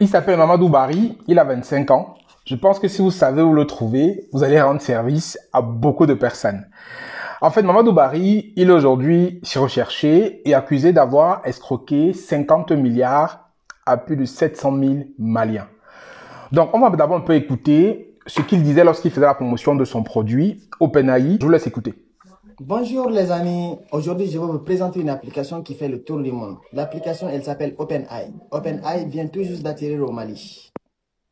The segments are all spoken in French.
Il s'appelle Mamadou Barry, il a 25 ans. Je pense que si vous savez où le trouver, vous allez rendre service à beaucoup de personnes. En fait, Mamadou Barry, il est aujourd'hui recherché et accusé d'avoir escroqué 50 milliards à plus de 700 000 Maliens. Donc, on va d'abord un peu écouter ce qu'il disait lorsqu'il faisait la promotion de son produit, OpenAI. Je vous laisse écouter. Bonjour les amis, aujourd'hui je vais vous présenter une application qui fait le tour du monde. L'application elle s'appelle OpenAI. OpenAI vient tout juste d'atterrir au Mali.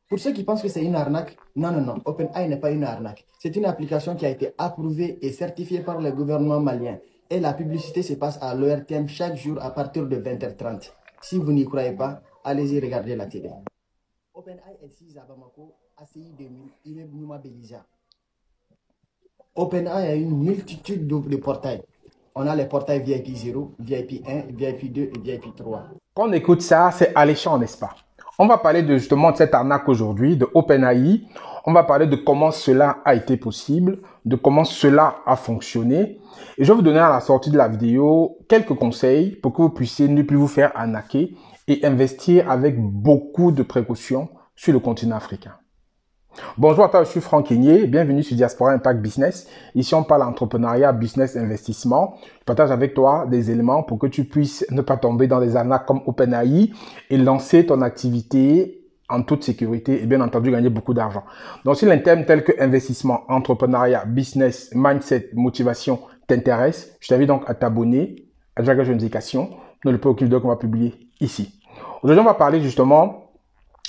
Pour ceux qui pensent que c'est une arnaque, non, OpenAI n'est pas une arnaque. C'est une application qui a été approuvée et certifiée par le gouvernement malien. Et la publicité se passe à l'ORTM chaque jour à partir de 20h30. Si vous n'y croyez pas, allez-y regarder la télé. OpenAI est situé à Bamako, ACI 2000, immeuble Numa Belisa. OpenAI a une multitude de portails. On a les portails VIP 0, VIP 1, VIP 2 et VIP 3. Quand on écoute ça, c'est alléchant, n'est-ce pas? On va parler justement de cette arnaque aujourd'hui, de OpenAI. On va parler de comment cela a été possible, de comment cela a fonctionné. Et je vais vous donner à la sortie de la vidéo quelques conseils pour que vous puissiez ne plus vous faire arnaquer et investir avec beaucoup de précautions sur le continent africain. Bonjour à toi, je suis Franck Kenyé, bienvenue sur Diaspora Impact Business. Ici, on parle entrepreneuriat, business, investissement. Je partage avec toi des éléments pour que tu puisses ne pas tomber dans des arnaques comme OpenAI et lancer ton activité en toute sécurité et bien entendu gagner beaucoup d'argent. Donc, si les thèmes tels que investissement, entrepreneuriat, business, mindset, motivation t'intéressent, je t'invite donc à t'abonner, à déjà une notification dans le profil qu'on va publier ici. Aujourd'hui, on va parler justement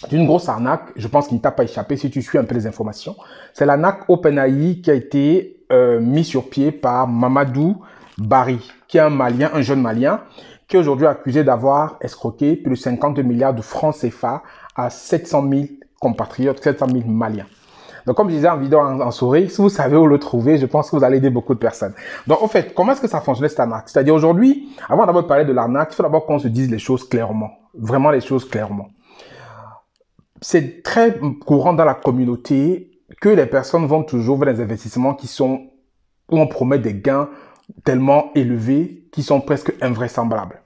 d'une grosse arnaque, je pense qu'il ne t'a pas échappé si tu suis un peu les informations. C'est l'arnaque OpenAI qui a été mise sur pied par Mamadou Barry, qui est un Malien, un jeune Malien, qui est aujourd'hui accusé d'avoir escroqué plus de 50 milliards de francs CFA à 700 000 compatriotes, 700 000 Maliens. Donc, comme je disais en vidéo en souris, si vous savez où le trouver, je pense que vous allez aider beaucoup de personnes. Donc, en fait, comment est-ce que ça fonctionne cette arnaque? C'est-à-dire aujourd'hui, avant d'abord parler de l'arnaque, il faut d'abord qu'on se dise les choses clairement. Vraiment les choses clairement. C'est très courant dans la communauté que les personnes vont toujours vers des investissements où on promet des gains tellement élevés qui sont presque invraisemblables.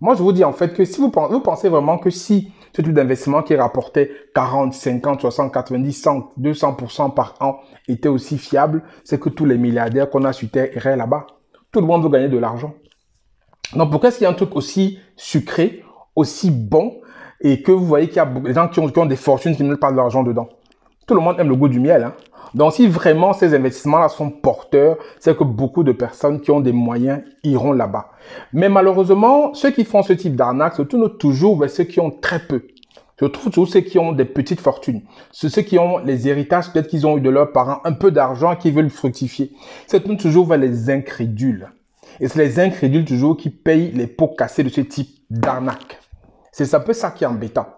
Moi, je vous dis en fait que si vous pensez vraiment que si ce type d'investissement qui rapportait 40, 50, 60, 90, 100, 200% par an était aussi fiable, c'est que tous les milliardaires qu'on a sur Terre iraient là-bas. Tout le monde veut gagner de l'argent. Donc, pourquoi est-ce qu'il y a un truc aussi sucré, aussi bon, et que vous voyez qu'il y a des gens qui ont des fortunes qui ne mettent pas de l'argent dedans? Tout le monde aime le goût du miel. Hein? Donc, si vraiment ces investissements-là sont porteurs, c'est que beaucoup de personnes qui ont des moyens iront là-bas. Mais malheureusement, ceux qui font ce type d'arnaque se tournent toujours vers ceux qui ont très peu. Je trouve toujours ceux qui ont des petites fortunes. Ceux qui ont les héritages, peut-être qu'ils ont eu de leurs parents un peu d'argent qui veulent fructifier. Se tournent toujours vers les incrédules. Et c'est les incrédules toujours qui payent les pots cassés de ce type d'arnaque. C'est un peu ça qui est embêtant.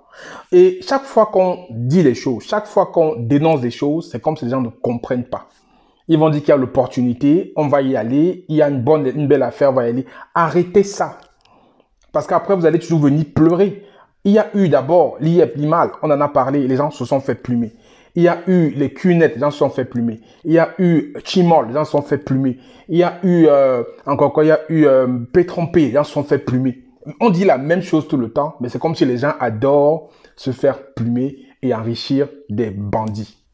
Et chaque fois qu'on dit les choses, chaque fois qu'on dénonce des choses, c'est comme si les gens ne comprennent pas. Ils vont dire qu'il y a l'opportunité, on va y aller, il y a une belle affaire, on va y aller. Arrêtez ça. Parce qu'après, vous allez toujours venir pleurer. Il y a eu d'abord l'IEP-Limal, on en a parlé, les gens se sont fait plumer. Il y a eu les QNet, les gens se sont fait plumer. Il y a eu Chimol, les gens se sont fait plumer. Il y a eu, encore quoi, il y a eu Pétrompé, les gens se sont fait plumer. On dit la même chose tout le temps, mais c'est comme si les gens adorent se faire plumer et enrichir des bandits.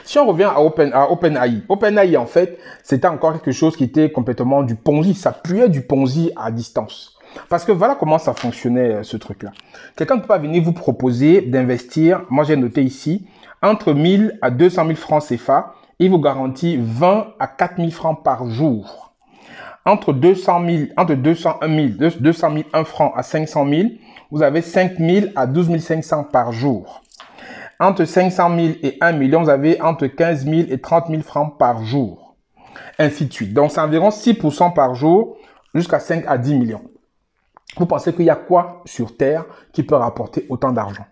Si on revient à OpenAI, OpenAI en fait, c'était encore quelque chose qui était complètement du Ponzi. Ça puait du Ponzi à distance. Parce que voilà comment ça fonctionnait ce truc-là. Quelqu'un ne peut pas venir vous proposer d'investir, moi j'ai noté ici, entre 1000 à 200 000 francs CFA. Il vous garantit 20 à 4 000 francs par jour. Entre 201 000 francs à 500 000, vous avez 5 000 à 12 500 par jour. Entre 500 000 et 1 million, vous avez entre 15 000 et 30 000 francs par jour. Ainsi de suite. Donc, c'est environ 6% par jour jusqu'à 5 à 10 millions. Vous pensez qu'il y a quoi sur Terre qui peut rapporter autant d'argent?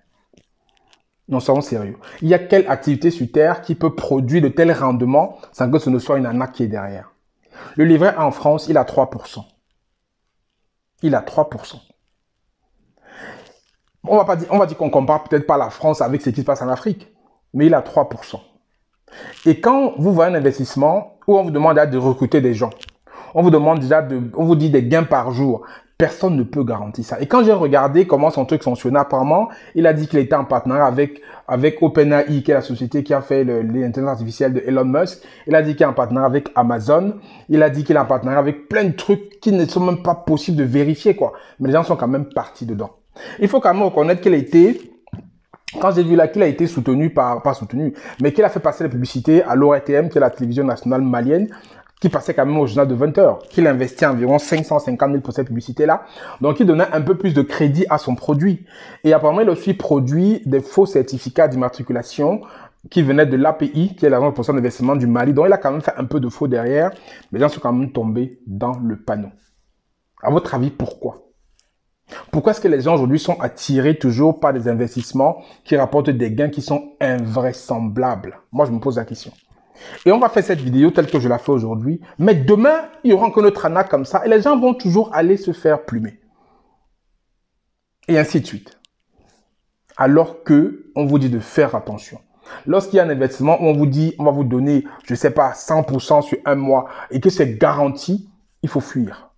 Non, soyons sérieux. Il y a quelle activité sur Terre qui peut produire de tels rendements sans que ce ne soit une arnaque qui est derrière? Le livret A en France, il a 3%. Il a 3%. On va dire qu'on compare peut-être pas la France avec ce qui se passe en Afrique, mais il a 3%. Et quand vous voyez un investissement où on vous demande de recruter des gens, on vous demande déjà on vous dit des gains par jour, Personne ne peut garantir ça. Et quand j'ai regardé comment son truc fonctionnait, apparemment, il a dit qu'il était en partenariat avec OpenAI, qui est la société qui a fait l'intelligence artificielle de Elon Musk. Il a dit qu'il est en partenariat avec Amazon. Il a dit qu'il est en partenariat avec plein de trucs qui ne sont même pas possibles de vérifier, quoi. Mais les gens sont quand même partis dedans. Il faut quand même reconnaître qu'il a été, quand j'ai vu là qu'il a été soutenu pas soutenu, mais qu'il a fait passer la publicité à l'ORTM, qui est la télévision nationale malienne, qui passait quand même au journal de 20 heures, qu'il investit environ 550 000 pour cette publicité-là. Donc, il donnait un peu plus de crédit à son produit. Et apparemment, il a aussi produit des faux certificats d'immatriculation qui venaient de l'API, qui est l'Agence de protection d'investissement du Mali. Donc, il a quand même fait un peu de faux derrière. Mais les gens sont quand même tombés dans le panneau. À votre avis, pourquoi? Pourquoi est-ce que les gens aujourd'hui sont attirés toujours par des investissements qui rapportent des gains qui sont invraisemblables? Moi, je me pose la question. Et on va faire cette vidéo telle que je la fais aujourd'hui. Mais demain, il y aura encore notre arnaque comme ça. Et les gens vont toujours aller se faire plumer. Et ainsi de suite. Alors que on vous dit de faire attention. Lorsqu'il y a un investissement où on vous dit, on va vous donner, je ne sais pas, 100% sur un mois et que c'est garanti, il faut fuir.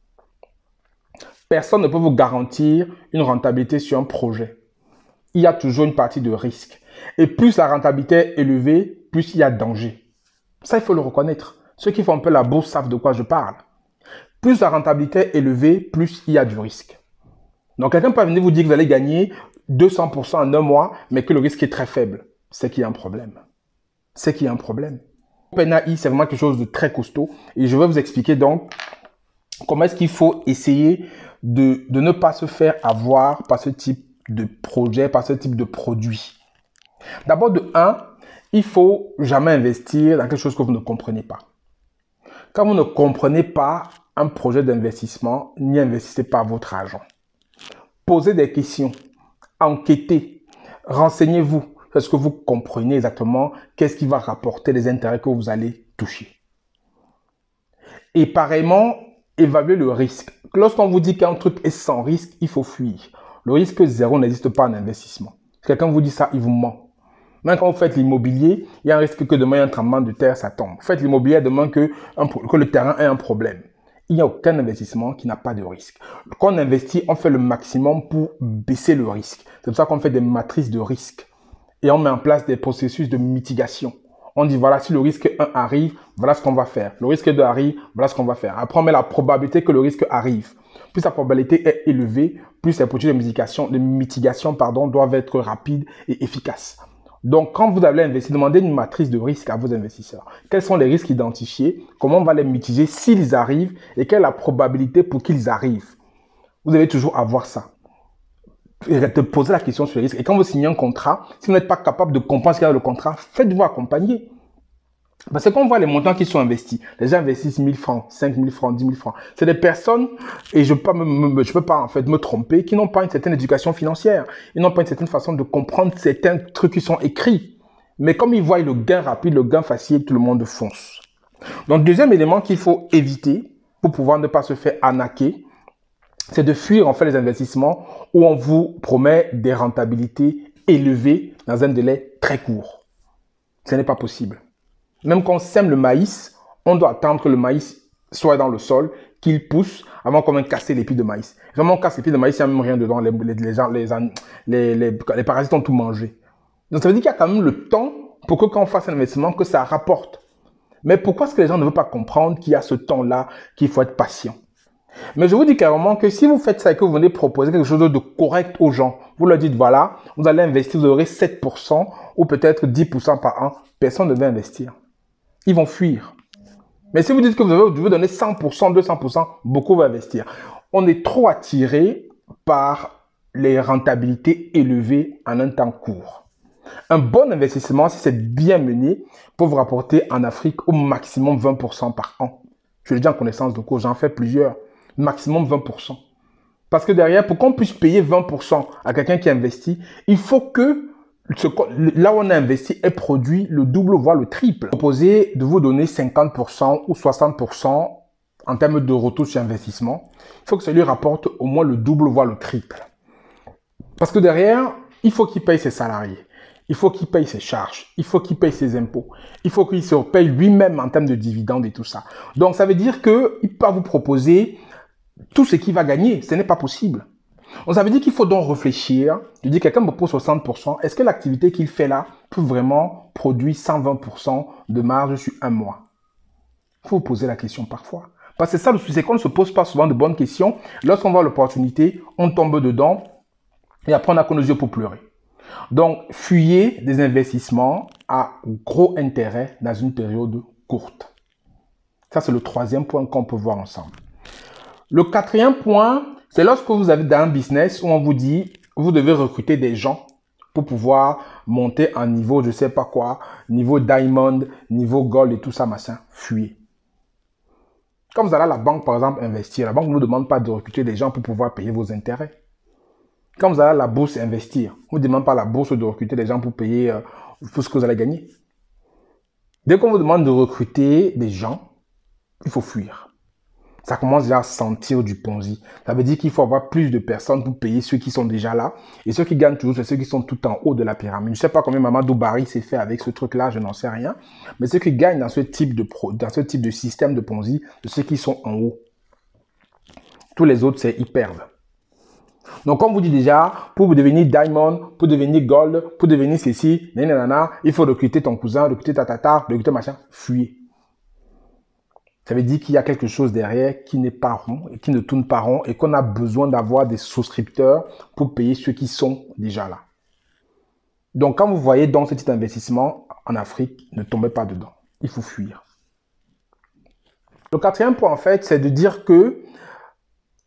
Personne ne peut vous garantir une rentabilité sur un projet. Il y a toujours une partie de risque. Et plus la rentabilité est élevée, plus il y a danger. Ça, il faut le reconnaître. Ceux qui font un peu la bourse savent de quoi je parle. Plus la rentabilité est élevée, plus il y a du risque. Donc, quelqu'un peut venir vous dire que vous allez gagner 200% en un mois, mais que le risque est très faible. C'est qu'il y a un problème. C'est qu'il y a un problème. OpenAI, c'est vraiment quelque chose de très costaud. Et je vais vous expliquer donc comment est-ce qu'il faut essayer de ne pas se faire avoir par ce type de projet, par ce type de produit. D'abord, de 1, il faut jamais investir dans quelque chose que vous ne comprenez pas. Quand vous ne comprenez pas un projet d'investissement, n'y investissez pas votre argent. Posez des questions, enquêtez, renseignez-vous. Est-ce que vous comprenez exactement qu'est-ce qui va rapporter les intérêts que vous allez toucher? Et pareillement, évaluez le risque. Lorsqu'on vous dit qu'un truc est sans risque, il faut fuir. Le risque zéro n'existe pas en investissement. Si quelqu'un vous dit ça, il vous ment. Même quand vous faites l'immobilier, il y a un risque que demain, il y a un tremblement de terre, ça tombe. Vous faites l'immobilier, demain que le terrain ait un problème. Il n'y a aucun investissement qui n'a pas de risque. Quand on investit, on fait le maximum pour baisser le risque. C'est pour ça qu'on fait des matrices de risque. Et on met en place des processus de mitigation. On dit, voilà, si le risque 1 arrive, voilà ce qu'on va faire. Le risque 2 arrive, voilà ce qu'on va faire. Après, on met la probabilité que le risque arrive. Plus la probabilité est élevée, plus les processus de mitigation doivent être rapides et efficaces. Donc, quand vous allez investir, demandez une matrice de risque à vos investisseurs. Quels sont les risques identifiés? Comment on va les mitiger s'ils arrivent? Et quelle est la probabilité pour qu'ils arrivent? Vous devez toujours avoir ça. Et te poser la question sur les risques. Et quand vous signez un contrat, si vous n'êtes pas capable de comprendre ce qu'il y a dans le contrat, faites-vous accompagner. Parce que quand on voit les montants qui sont investis, les gens investissent 1000 francs, 5000 francs, 10 000 francs. C'est des personnes, et je peux pas en fait me tromper, qui n'ont pas une certaine éducation financière. Ils n'ont pas une certaine façon de comprendre certains trucs qui sont écrits. Mais comme ils voient le gain rapide, le gain facile, tout le monde fonce. Donc, deuxième élément qu'il faut éviter pour pouvoir ne pas se faire arnaquer, c'est de fuir en fait les investissements où on vous promet des rentabilités élevées dans un délai très court. Ce n'est pas possible. Même quand on sème le maïs, on doit attendre que le maïs soit dans le sol, qu'il pousse avant qu'on vienne casser l'épi de maïs. Vraiment, on casse l'épi de maïs, il n'y a même rien dedans. Les parasites ont tout mangé. Donc, ça veut dire qu'il y a quand même le temps pour que quand on fasse un investissement, que ça rapporte. Mais pourquoi est-ce que les gens ne veulent pas comprendre qu'il y a ce temps-là, qu'il faut être patient? Mais je vous dis carrément que si vous faites ça et que vous venez proposer quelque chose de correct aux gens, vous leur dites, voilà, vous allez investir, vous aurez 7% ou peut-être 10% par an, personne ne veut investir. Ils vont fuir. Mais si vous dites que vous devez donner 100%, 200%, beaucoup vont investir. On est trop attiré par les rentabilités élevées en un temps court. Un bon investissement, si c'est bien mené, peut vous rapporter en Afrique au maximum 20% par an. Je le dis en connaissance de cause, j'en fais plusieurs. Maximum 20%. Parce que derrière, pour qu'on puisse payer 20% à quelqu'un qui investit, il faut que là où on a investi ait produit le double, voire le triple. Proposer de vous donner 50% ou 60% en termes de retour sur investissement, il faut que ça lui rapporte au moins le double, voire le triple. Parce que derrière, il faut qu'il paye ses salariés. Il faut qu'il paye ses charges, il faut qu'il paye ses impôts, il faut qu'il se paye lui-même en termes de dividendes et tout ça. Donc, ça veut dire qu'il peut vous proposer tout ce qu'il va gagner. Ce n'est pas possible. Donc, ça veut dire qu'il faut donc réfléchir. Je dis, quelqu'un me propose 60%. Est-ce que l'activité qu'il fait là peut vraiment produire 120% de marge sur un mois? Il faut poser la question parfois. Parce que c'est ça le souci, c'est qu'on ne se pose pas souvent de bonnes questions. Lorsqu'on voit l'opportunité, on tombe dedans et après on n'a que nos yeux pour pleurer. Donc, fuyez des investissements à gros intérêt dans une période courte. Ça, c'est le troisième point qu'on peut voir ensemble. Le quatrième point, c'est lorsque vous avez dans un business où on vous dit, vous devez recruter des gens pour pouvoir monter en niveau, je ne sais pas quoi, niveau diamond, niveau gold et tout ça, machin, fuyez. Quand vous allez à la banque, par exemple, investir, la banque ne vous demande pas de recruter des gens pour pouvoir payer vos intérêts. Quand vous allez à la bourse investir, on ne vous demande pas à la bourse de recruter des gens pour payer tout ce que vous allez gagner. Dès qu'on vous demande de recruter des gens, il faut fuir. Ça commence déjà à sentir du Ponzi. Ça veut dire qu'il faut avoir plus de personnes pour payer ceux qui sont déjà là. Et ceux qui gagnent toujours, c'est ceux qui sont tout en haut de la pyramide. Je ne sais pas combien Mamadou Barry s'est fait avec ce truc-là, je n'en sais rien. Mais ceux qui gagnent dans ce type de système de Ponzi, c'est ceux qui sont en haut. Tous les autres, ils perdent. Donc, comme vous dit déjà, pour devenir diamond, pour devenir gold, pour devenir ceci, nanana, il faut recruter ton cousin, recruter ta tata, recruter machin, fuyez. Ça veut dire qu'il y a quelque chose derrière qui n'est pas rond et qui ne tourne pas rond et qu'on a besoin d'avoir des souscripteurs pour payer ceux qui sont déjà là. Donc, quand vous voyez dans ce type d'investissement en Afrique, ne tombez pas dedans. Il faut fuir. Le quatrième point, en fait, c'est de dire que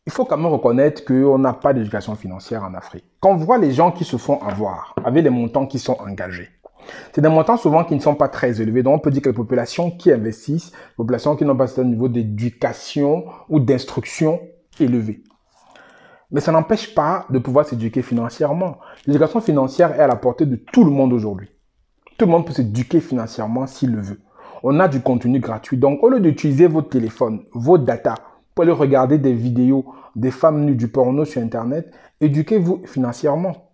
il faut quand même reconnaître qu'on n'a pas d'éducation financière en Afrique. Quand on voit les gens qui se font avoir avec les montants qui sont engagés, c'est des montants souvent qui ne sont pas très élevés. Donc, on peut dire que les populations qui investissent, les populations qui n'ont pas un niveau d'éducation ou d'instruction élevé. Mais ça n'empêche pas de pouvoir s'éduquer financièrement. L'éducation financière est à la portée de tout le monde aujourd'hui. Tout le monde peut s'éduquer financièrement s'il le veut. On a du contenu gratuit. Donc, au lieu d'utiliser votre téléphone, vos data, pour aller regarder des vidéos des femmes nues, du porno sur Internet, éduquez-vous financièrement.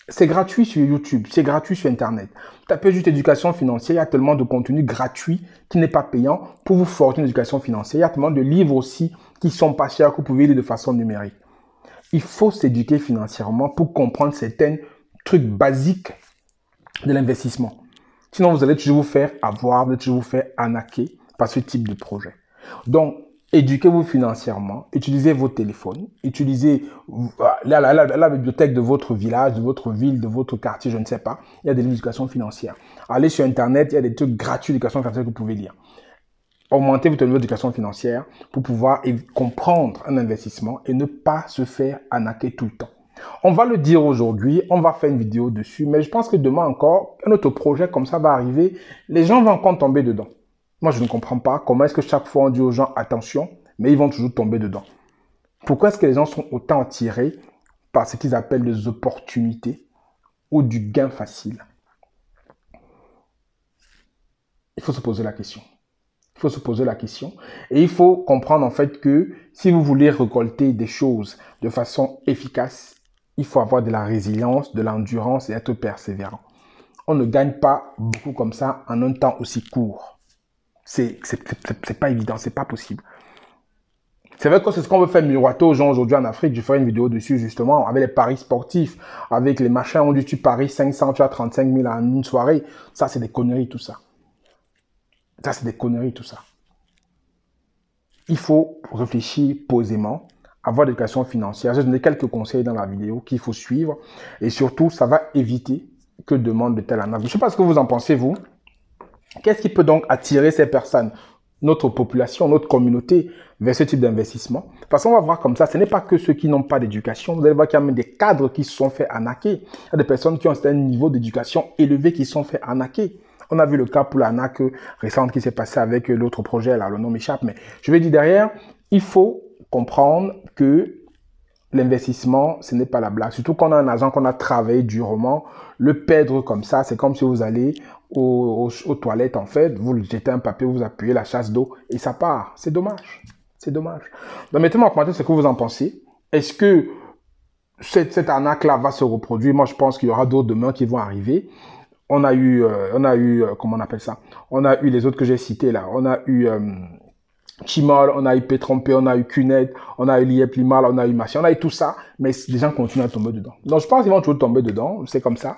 C'est gratuit sur YouTube, c'est gratuit sur Internet. Tapez juste éducation financière, il y a tellement de contenu gratuit qui n'est pas payant pour vous forger une éducation financière. Il y a tellement de livres aussi qui sont pas chers que vous pouvez lire de façon numérique. Il faut s'éduquer financièrement pour comprendre certains trucs basiques de l'investissement. Sinon, vous allez toujours vous faire avoir, vous allez toujours vous faire arnaquer par ce type de projet. Donc, éduquez-vous financièrement, utilisez vos téléphones, utilisez la bibliothèque de votre village, de votre ville, de votre quartier, je ne sais pas. Il y a de l'éducation financière. Allez sur Internet, il y a des trucs gratuits d'éducation financière que vous pouvez lire. Augmentez votre niveau d'éducation financière pour pouvoir comprendre un investissement et ne pas se faire arnaquer tout le temps. On va le dire aujourd'hui, on va faire une vidéo dessus, mais je pense que demain encore, un autre projet comme ça va arriver, les gens vont encore tomber dedans. Moi, je ne comprends pas comment est-ce que chaque fois on dit aux gens attention, mais ils vont toujours tomber dedans. Pourquoi est-ce que les gens sont autant attirés par ce qu'ils appellent des opportunités ou du gain facile? Il faut se poser la question. Il faut se poser la question et il faut comprendre en fait que si vous voulez récolter des choses de façon efficace, il faut avoir de la résilience, de l'endurance et être persévérant. On ne gagne pas beaucoup comme ça en un temps aussi court. C'est pas évident, c'est pas possible. C'est vrai que c'est ce qu'on veut faire miroiter aux gens aujourd'hui en Afrique. Je ferai une vidéo dessus justement avec les paris sportifs, avec les machins où tu paries 500, tu as 35 000 en une soirée. Ça, c'est des conneries tout ça. Ça, c'est des conneries tout ça. Il faut réfléchir posément, avoir de l'éducation financière. J'ai donné quelques conseils dans la vidéo qu'il faut suivre et surtout, ça va éviter que demande de telle arnaque. Je ne sais pas ce que vous en pensez, vous. Qu'est-ce qui peut donc attirer ces personnes, notre population, notre communauté, vers ce type d'investissement? Parce qu'on va voir comme ça, ce n'est pas que ceux qui n'ont pas d'éducation. Vous allez voir qu'il y a même des cadres qui se sont fait arnaquer. Il y a des personnes qui ont un niveau d'éducation élevé qui se sont fait arnaquer. On a vu le cas pour l'arnaque récente qui s'est passée avec l'autre projet, là, le nom m'échappe. Mais je vais dire derrière, il faut comprendre que l'investissement, ce n'est pas la blague. Surtout quand on a un agent qu'on a travaillé durement, le perdre comme ça, c'est comme si vous allez aux toilettes, en fait, vous jetez un papier, vous appuyez la chasse d'eau et ça part. C'est dommage. C'est dommage. Donc, mettez-moi en commentaire ce que vous en pensez. Est-ce que cette arnaque-là va se reproduire? Moi, je pense qu'il y aura d'autres demain qui vont arriver. On a eu, comment on appelle ça? On a eu les autres que j'ai cités là. On a eu Chimol, on a eu Pétrompé, on a eu Cunet, on a eu Liep Limal, on a eu Machin, on a eu tout ça, mais les gens continuent à tomber dedans. Donc je pense qu'ils vont toujours tomber dedans, c'est comme ça.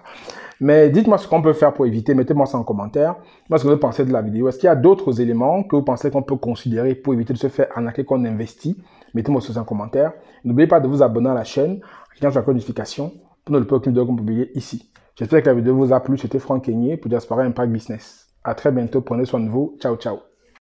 Mais dites-moi ce qu'on peut faire pour éviter, mettez-moi ça en commentaire. Moi, ce que vous pensez de la vidéo. Est-ce qu'il y a d'autres éléments que vous pensez qu'on peut considérer pour éviter de se faire arnaquer quand on investit? Mettez-moi ça en commentaire. N'oubliez pas de vous abonner à la chaîne, cliquez sur la notification pour ne pas aucune vidéo qu'on publie ici. J'espère que la vidéo vous a plu. C'était Franck Kenyé pour Diaspora Impact Business. À très bientôt. Prenez soin de vous. Ciao, ciao.